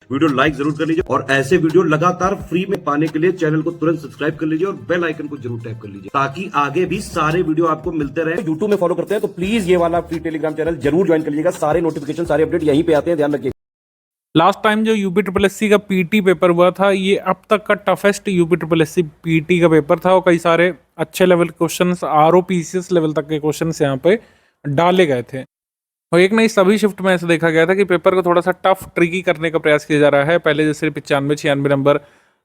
Video like जरूर कर लीजिए और ऐसे वीडियो लगातार फ्री में पाने के लिए चैनल को तुरंत सब्सक्राइब कर लीजिए और बेल आइकन को जरूर टैप कर लीजिए ताकि आगे भी सारे वीडियो आपको मिलते रहे। यूट्यूब में फॉलो करते हैं तो प्लीज ये वाला फ्री टेलीग्राम चैनल जरूर ज्वाइन कर लीजिएगा। सारे नोटिफिकेशन सारे अपडेट यहीं पे आते हैं, ध्यान रखिए। लास्ट टाइम जो यूपी ट्रिपल एससी का पीटी पेपर हुआ था, ये अब तक का toughest UP triple SC PT का पेपर था और कई सारे अच्छे लेवल के क्वेश्चंस आरओपीसीएस लेवल तक के क्वेश्चंस यहाँ पे डाले गए थे। और एक नहीं, सभी शिफ्ट में ऐसा देखा गया था कि पेपर को थोड़ा सा टफ ट्रिकी करने का प्रयास किया जा रहा है। पहले जैसे 95-96 नंबर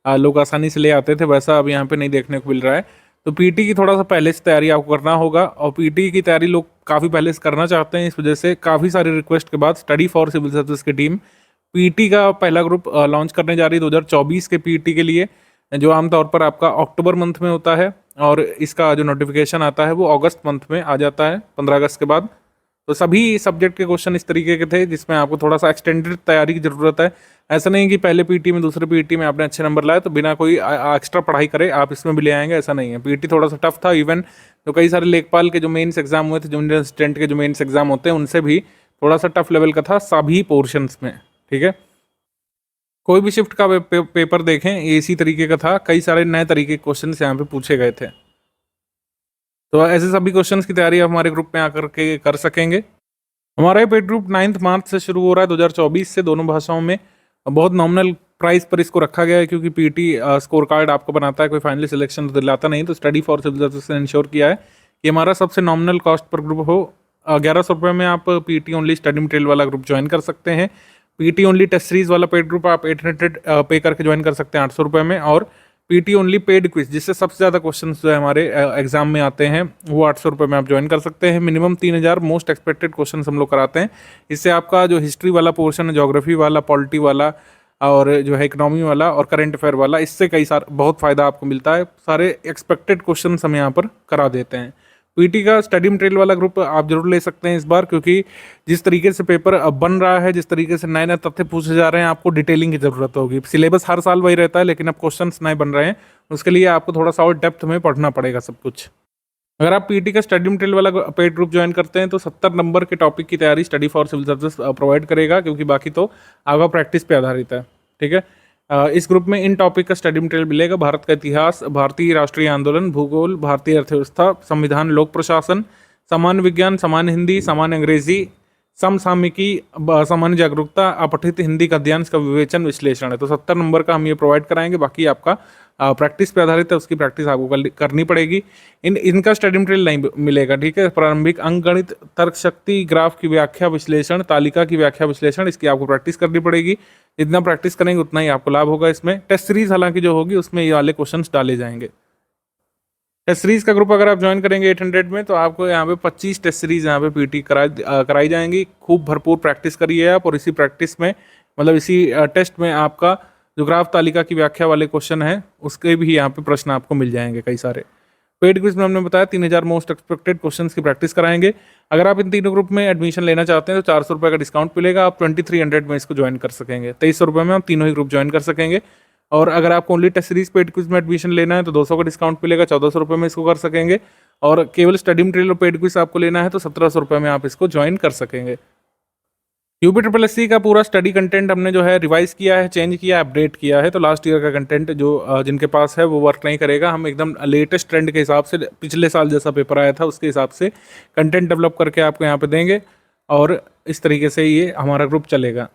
लोग आसानी से ले आते थे, वैसा अब यहाँ पे नहीं देखने को मिल रहा है। तो पीटी की थोड़ा सा पहले से तैयारी आपको करना होगा और पीटी की तैयारी लोग काफ़ी पहले से करना चाहते हैं। इस वजह से काफ़ी सारी रिक्वेस्ट के बाद स्टडी फॉर सिविल सर्विस की टीम पीटी का पहला ग्रुप लॉन्च करने जा रही है 2024 के पीटी के लिए, जो आमतौर पर आपका अक्टूबर मंथ में होता है और इसका जो नोटिफिकेशन आता है वो अगस्त मंथ में आ जाता है, 15 अगस्त के बाद। तो सभी सब्जेक्ट के क्वेश्चन इस तरीके के थे जिसमें आपको थोड़ा सा एक्सटेंडेड तैयारी की ज़रूरत है। ऐसा नहीं कि पहले पीटी में दूसरे पीटी में आपने अच्छे नंबर लाए तो बिना कोई एक्स्ट्रा पढ़ाई करे आप इसमें भी ले आएंगे, ऐसा नहीं है। पीटी थोड़ा सा टफ था। इवन तो कई सारे लेखपाल के जो मेंस एग्जाम हुए थे, जूनियर असिस्टेंट के जो मेंस एग्जाम होते हैं, उनसे भी थोड़ा सा टफ लेवल का था सभी पोर्शंस में, ठीक है। कोई भी शिफ्ट का पेपर देखें ये इसी तरीके का था, कई सारे नए तरीके के क्वेश्चन यहाँ पे पूछे गए थे। तो ऐसे सभी क्वेश्चंस की तैयारी आप हमारे ग्रुप में आकर के कर सकेंगे। हमारा ये पेड ग्रुप 9 मार्च से शुरू हो रहा है 2024 से, दोनों भाषाओं में। बहुत नॉमिनल प्राइस पर इसको रखा गया है क्योंकि पीटी स्कोर कार्ड आपको बनाता है, कोई फाइनली सिलेक्शन तो दिलाता नहीं। तो स्टडी फॉर सिविल सर्विस ने इंश्योर किया है कि हमारा सबसे नॉमिनल कॉस्ट पर ग्रुप हो। 1100 रुपये में आप पीटी ओनली स्टडी मटेरियल वाला ग्रुप ज्वाइन कर सकते हैं। पीटी ओनली टेस्ट सीरीज वाला पेड ग्रुप आप 800 पे करके ज्वाइन कर सकते हैं 800 रुपये में। और पीटी ओनली पेड क्विज, जिससे सबसे ज़्यादा क्वेश्चंस जो है हमारे एग्जाम में आते हैं, वो 800 रुपये में आप ज्वाइन कर सकते हैं। मिनिमम 3000 मोस्ट एक्सपेक्टेड क्वेश्चंस हम लोग कराते हैं। इससे आपका जो हिस्ट्री वाला पोर्शन है, ज्योग्राफी वाला, पॉलिटी वाला और जो है इकोनॉमी वाला और करंट अफेयर वाला, इससे कई सारे बहुत फ़ायदा आपको मिलता है। सारे एक्सपेक्टेड क्वेश्चन हम यहाँ पर करा देते हैं। पीटी का स्टडी मटेरियल वाला ग्रुप आप जरूर ले सकते हैं इस बार, क्योंकि जिस तरीके से पेपर अब बन रहा है, जिस तरीके से नए नए तथ्य पूछे जा रहे हैं, आपको डिटेलिंग की ज़रूरत होगी। सिलेबस हर साल वही रहता है लेकिन अब क्वेश्चंस नए बन रहे हैं, उसके लिए आपको थोड़ा सा और डेप्थ में पढ़ना पड़ेगा सब कुछ। अगर आप पीटी का स्टडी मटेरियल वाला पेड ग्रुप ज्वाइन करते हैं तो 70 नंबर के टॉपिक की तैयारी study for civil service provide करेगा, क्योंकि बाकी तो आपका प्रैक्टिस पे आधारित है, ठीक है। इस ग्रुप में इन टॉपिक का स्टडी मटेरियल मिलेगा: भारत का इतिहास, भारतीय राष्ट्रीय आंदोलन, भूगोल, भारतीय अर्थव्यवस्था, संविधान, लोक प्रशासन, सामान्य विज्ञान, सामान्य हिंदी, सामान्य अंग्रेजी, समसामयिकी, सामान्य जागरूकता, अपठित हिंदी का अध्ययन, का विवेचन, विश्लेषण है। तो 70 नंबर का हम ये प्रोवाइड कराएंगे। बाकी आपका प्रैक्टिस पे आधारित है, उसकी प्रैक्टिस आपको करनी पड़ेगी। इनका स्टडी मटेरियल नहीं मिलेगा, ठीक है। प्रारंभिक अंकगणित, तर्क शक्ति, ग्राफ की व्याख्या विश्लेषण, तालिका की व्याख्या विश्लेषण, इसकी आपको प्रैक्टिस करनी पड़ेगी। जितना प्रैक्टिस करेंगे उतना ही आपको लाभ होगा इसमें। टेस्ट सीरीज हालांकि जो होगी उसमें ये वाले क्वेश्चंस डाले जाएंगे। टेस्ट सीरीज का ग्रुप अगर आप ज्वाइन करेंगे 800 में तो आपको यहाँ पे 25 टेस्ट सीरीज यहाँ पे पीटी कराई जाएंगी। खूब भरपूर प्रैक्टिस करिए आप, और इसी प्रैक्टिस में मतलब इसी टेस्ट में आपका जो ग्राफ तालिका की व्याख्या वाले क्वेश्चन है उसके भी यहाँ पे प्रश्न आपको मिल जाएंगे कई सारे। पेड क्विज में हमने बताया 3000 मोस्ट एक्सपेक्टेड क्वेश्चंस की प्रैक्टिस कराएंगे। अगर आप इन तीनों ग्रुप में एडमिशन लेना चाहते हैं तो 400 रुपये का डिस्काउंट मिलेगा, आप 2300 में इसको ज्वाइन कर सकेंगे। 2300 रुपये में आप तीनों ही ग्रुप ज्वाइन कर सकेंगे। और अगर आपको only test series paid quiz में एडमिशन लेना है तो 200 का डिस्काउंट मिलेगा, 1400 रुपये में इसको कर सकेंगे। और केवल स्टडी मटेरियल और पेड क्विज आपको लेना है तो 1700 रुपये में आप इसको ज्वाइन कर सकेंगे। यूपी ट्रिपल एससी का पूरा स्टडी कंटेंट हमने जो है रिवाइज किया है, चेंज किया, अपडेट किया है। तो लास्ट ईयर का कंटेंट जो जिनके पास है वो वर्क नहीं करेगा। हम एकदम लेटेस्ट ट्रेंड के हिसाब से, पिछले साल जैसा पेपर आया था उसके हिसाब से कंटेंट डेवलप करके आपको यहाँ पे देंगे और इस तरीके से ये हमारा ग्रुप चलेगा।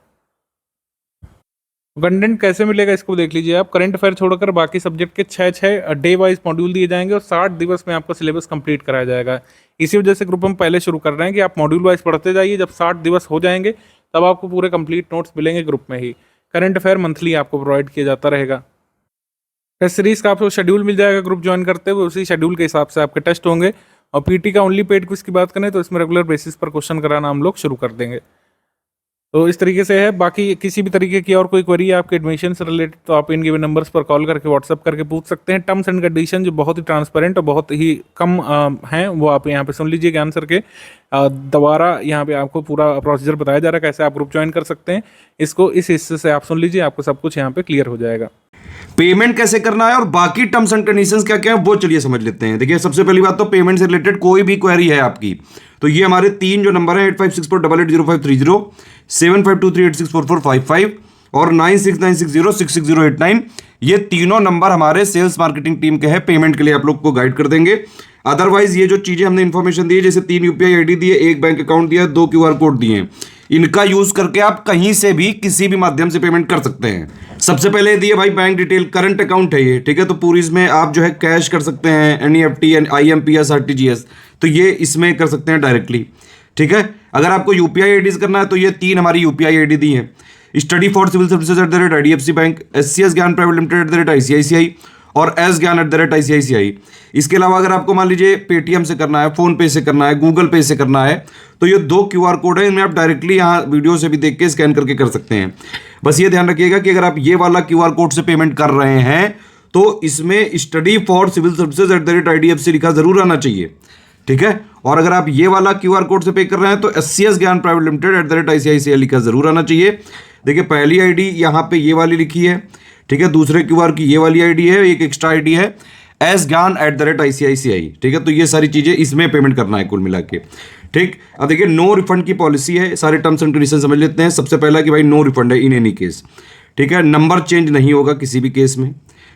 कंटेंट कैसे मिलेगा इसको देख लीजिए आप। करंट अफेयर छोड़कर बाकी सब्जेक्ट के 6 डे वाइज मॉड्यूल दिए जाएंगे और 60 दिवस में आपका सिलेबस कंप्लीट कराया जाएगा। इसी वजह से ग्रुप हम पहले शुरू कर रहे हैं कि आप मॉड्यूल वाइज पढ़ते जाइए। जब 60 दिवस हो जाएंगे तब आपको पूरे कंप्लीट नोट्स मिलेंगे ग्रुप में ही। करंट अफेयर मंथली आपको प्रोवाइड किया जाता रहेगा। टेस्ट सीरीज का आपको शेड्यूल मिल जाएगा ग्रुप ज्वाइन करते हुए, उसी शेड्यूल के हिसाब से आपके टेस्ट होंगे। और पीटी का ओनली पेड क्विज की बात करें तो इसमें रेगुलर बेसिस पर क्वेश्चन कराना हम लोग शुरू कर देंगे। तो इस तरीके से है। बाकी किसी भी तरीके की और कोई क्वेरी है आपके एडमिशन से रिलेटेड तो आप इन गिवन नंबर्स पर कॉल करके व्हाट्सअप करके पूछ सकते हैं। टर्म्स एंड कंडीशन जो बहुत ही ट्रांसपेरेंट और बहुत ही कम हैं वो आप यहाँ पे सुन लीजिए ध्यान करके। दोबारा यहाँ पे आपको पूरा प्रोसीजर बताया जा रहा है कैसे आप ग्रुप ज्वाइन कर सकते हैं। इसको इस हिस्से से आप सुन लीजिए, आपको सब कुछ यहाँ पे क्लियर हो जाएगा। पेमेंट कैसे करना है और बाकी टर्म्स एंड कंडीशंस क्या क्या है वो चलिए समझ लेते हैं। देखिए सबसे पहली बात तो पेमेंट से रिलेटेड कोई भी क्वेरी है आपकी तो ये हमारे 3 जो नंबर है 8564880530 7523864455 और 9696066089 ये तीनों नंबर हमारे सेल्स मार्केटिंग टीम के हैं, पेमेंट के लिए आप लोग को गाइड कर देंगे। अदरवाइज ये जो चीजें हमने इन्फॉर्मेशन दी है, जैसे 3 यूपीआई आईडी दिए, 1 बैंक अकाउंट दिया, 2 क्यूआर कोड दिए हैं, इनका यूज करके आप कहीं से भी किसी भी माध्यम से पेमेंट कर सकते हैं। सबसे पहले दिए भाई बैंक डिटेल, करंट अकाउंट है ये, ठीक है, तो पूरी इसमें आप जो है कैश कर सकते हैं, एनईएफटी, आईएमपीएस, आरटीजीएस, तो ये इसमें कर सकते हैं डायरेक्टली, ठीक है। अगर आपको यूपीआई आईडी करना है तो ये 3 हमारी यूपीआई आईडी दी है, study for civil services @IDFC bank, SCS Gyan private limited @ICICI और एस ज्ञान @ICICI। इसके अलावा अगर आपको मान लीजिए पेटीएम से करना है, फोन पे से करना है, गूगल पे से करना है, तो ये 2 क्यूआर कोड है, इनमें आप डायरेक्टली यहाँ वीडियो से भी देख के स्कैन करके कर सकते हैं। बस ये ध्यान रखिएगा कि अगर आप ये वाला क्यूआर कोड से पेमेंट कर रहे हैं तो इसमें study for civil services @IDFC लिखा जरूर आना चाहिए, ठीक है। और अगर आप ये वाला क्यूआर कोड से पे कर रहे हैं तो SCS Gyan private limited @ICICI लिखा जरूर आना चाहिए। देखिए पहली आईडी यहाँ पे ये वाली लिखी है, ठीक है, दूसरे क्यूआर की ये वाली आईडी है, एक एक्स्ट्रा आईडी है एस ज्ञान @ICICI, ठीक है। तो ये सारी चीजें इसमें पेमेंट करना है कुल मिला के, ठीक। अब देखिए नो रिफंड की पॉलिसी है, सारे टर्म्स एंड कंडीशन समझ लेते हैं। सबसे पहला कि भाई नो रिफंड है इन एनी केस, ठीक है, नंबर चेंज नहीं होगा किसी भी केस में,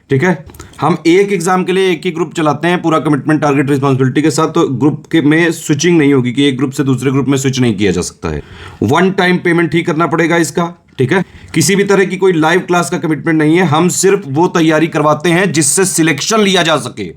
ठीक है। हम एक एग्जाम के लिए एक ही ग्रुप चलाते हैं पूरा कमिटमेंट टारगेट रिस्पॉन्सिबिलिटी के साथ, तो ग्रुप के में स्विचिंग नहीं होगी कि एक ग्रुप से दूसरे ग्रुप में स्विच नहीं किया जा सकता है। 1 टाइम पेमेंट ही करना पड़ेगा इसका, ठीक है। किसी भी तरह की कोई लाइव क्लास का कमिटमेंट नहीं है, हम सिर्फ वो तैयारी करवाते हैं जिससे सिलेक्शन लिया जा सके।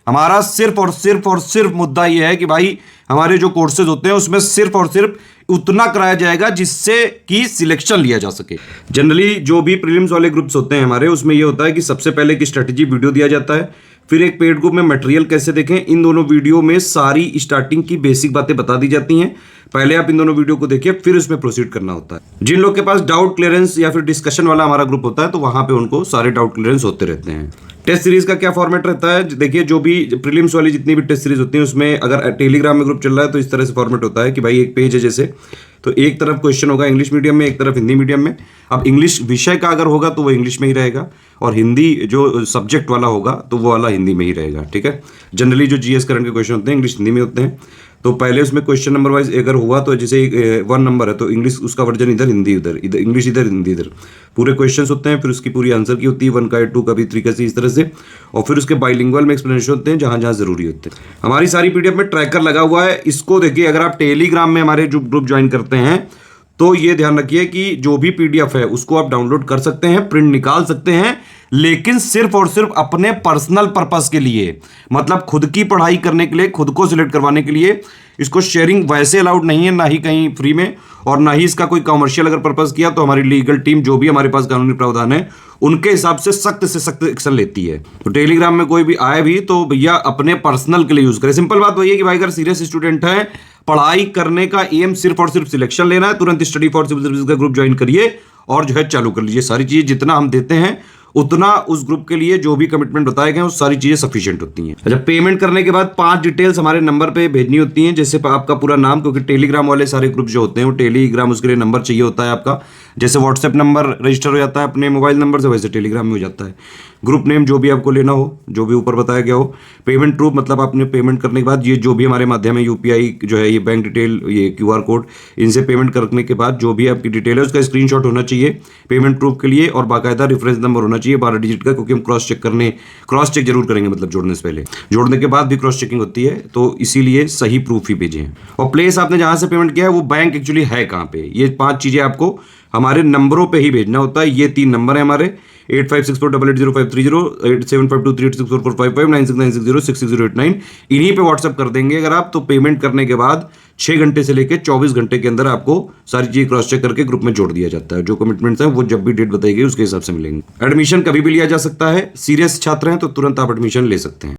हमारा सिर्फ और सिर्फ मुद्दा यह है कि भाई हमारे जो कोर्सेज होते हैं उसमें सिर्फ और सिर्फ उतना कराया जाएगा जिससे कि सिलेक्शन लिया जा सके। जनरली जो भी प्रीलिम्स वाले ग्रुप्स होते हैं हमारे, उसमें यह होता है कि सबसे पहले एक स्ट्रेटेजी वीडियो दिया जाता है, फिर एक पेड ग्रुप में मटेरियल कैसे देखें, इन दोनों वीडियो में सारी स्टार्टिंग की बेसिक बातें बता दी जाती हैं। पहले आप इन दोनों वीडियो को देखिए, फिर उसमें प्रोसीड करना होता है। जिन लोग के पास डाउट क्लियरेंस या फिर डिस्कशन वाला हमारा ग्रुप होता है तो वहां पे उनको सारे डाउट क्लियरेंस होते रहते हैं। टेस्ट सीरीज का क्या फॉर्मेट रहता है, देखिए जो भी प्रीलिम्स वाली जितनी भी टेस्ट सीरीज होती है उसमें अगर टेलीग्राम में ग्रुप चल रहा है तो इस तरह से फॉर्मेट होता है कि भाई एक पेज है जैसे, तो एक तरफ क्वेश्चन होगा इंग्लिश मीडियम में, एक तरफ हिंदी मीडियम में। अब इंग्लिश विषय का अगर होगा तो वो इंग्लिश में ही रहेगा, और हिंदी जो सब्जेक्ट वाला होगा तो वो वाला हिंदी में ही रहेगा, ठीक है। जनरली जो जीएस करंट के क्वेश्चन होते हैं इंग्लिश हिंदी में होते हैं, तो पहले उसमें क्वेश्चन नंबर वाइज अगर हुआ तो जैसे 1 नंबर है तो इंग्लिश उसका वर्जन इधर, हिंदी उधर, इधर इंग्लिश इधर, हिंदी इधर, पूरे क्वेश्चंस होते हैं, फिर उसकी पूरी आंसर की होती है 1 का 2 का भी 3 का इस तरह से, और फिर उसके बाइलिंगुअल में एक्सप्लेनेशन होते हैं जहां जहां जरूरी होते हैं। हमारी सारी पीडीएफ में ट्रैकर लगा हुआ है, इसको देखिए अगर आप टेलीग्राम में हमारे जो ग्रुप ज्वाइन करते हैं तो ये ध्यान रखिए कि जो भी पीडीएफ है उसको आप डाउनलोड कर सकते हैं, प्रिंट निकाल सकते हैं, लेकिन सिर्फ और सिर्फ अपने पर्सनल पर्पस के लिए, मतलब खुद की पढ़ाई करने के लिए, खुद को सिलेक्ट करवाने के लिए। इसको शेयरिंग वैसे अलाउड नहीं है, ना ही कहीं फ्री में, और ना ही इसका कोई कमर्शियल अगर पर्पस किया तो हमारी लीगल टीम जो भी हमारे पास कानूनी प्रावधान है उनके हिसाब से सख्त एक्शन लेती है। तो टेलीग्राम में कोई भी आए भी तो भैया अपने पर्सनल के लिए यूज करें। सिंपल बात वही है कि भाई अगर सीरियस स्टूडेंट है, पढ़ाई करने का एम सिर्फ और सिर्फ सिलेक्शन लेना है, तुरंत स्टडी फॉर सिविल सर्विसेज का ग्रुप ज्वाइन करिए और जो है चालू कर लीजिए। सारी चीजें जितना हम देते हैं उतना उस ग्रुप के लिए जो भी कमिटमेंट बताए गए हैं वो सारी चीजें सफिशिएंट होती हैं। अच्छा, पेमेंट करने के बाद 5 डिटेल्स हमारे नंबर पे भेजनी होती हैं, जैसे आपका पूरा नाम, क्योंकि टेलीग्राम वाले सारे ग्रुप जो होते हैं वो टेलीग्राम उसके लिए नंबर चाहिए होता है आपका, जैसे व्हाट्सएप नंबर रजिस्टर हो जाता है अपने मोबाइल नंबर से, वैसे टेलीग्राम में हो जाता है। ग्रुप नेम जो भी आपको लेना हो, जो भी ऊपर बताया गया हो। पेमेंट प्रूफ, मतलब आपने पेमेंट करने के बाद ये जो भी हमारे माध्यम है यूपीआई जो है, ये बैंक डिटेल, ये क्यूआर कोड, इनसे पेमेंट करने के बाद जो भी आपकी डिटेल है उसका स्क्रीनशॉट होना चाहिए पेमेंट प्रूफ के लिए, और बाकायदा रेफरेंस नंबर होना चाहिए 12 डिजिट का, क्योंकि हम क्रॉस चेक जरूर करेंगे, मतलब जोड़ने से पहले, जोड़ने के बाद भी क्रॉस चेकिंग होती है, तो इसीलिए सही प्रूफ ही भेजें। और प्लेस आपने जहां से पेमेंट किया है वो बैंक एक्चुअली है कहां पे, ये 5 चीजें आपको हमारे नंबरों पे ही भेजना होता है। ये 3 नंबर है हमारे 8564880530, 8752386445, 9696066089, इन्हीं पे व्हाट्सएप कर देंगे अगर आप, तो पेमेंट करने के बाद 6 घंटे से लेकर 24 घंटे के अंदर आपको सारी चीजें क्रॉस चेक करके ग्रुप में जोड़ दिया जाता है। जो कमिटमेंट्स हैं वो जब भी डेट बताई गई उसके हिसाब से मिलेंगे। एडमिशन कभी भी लिया जा सकता है, सीरियस छात्र हैं तो तुरंत आप एडमिशन ले सकते हैं।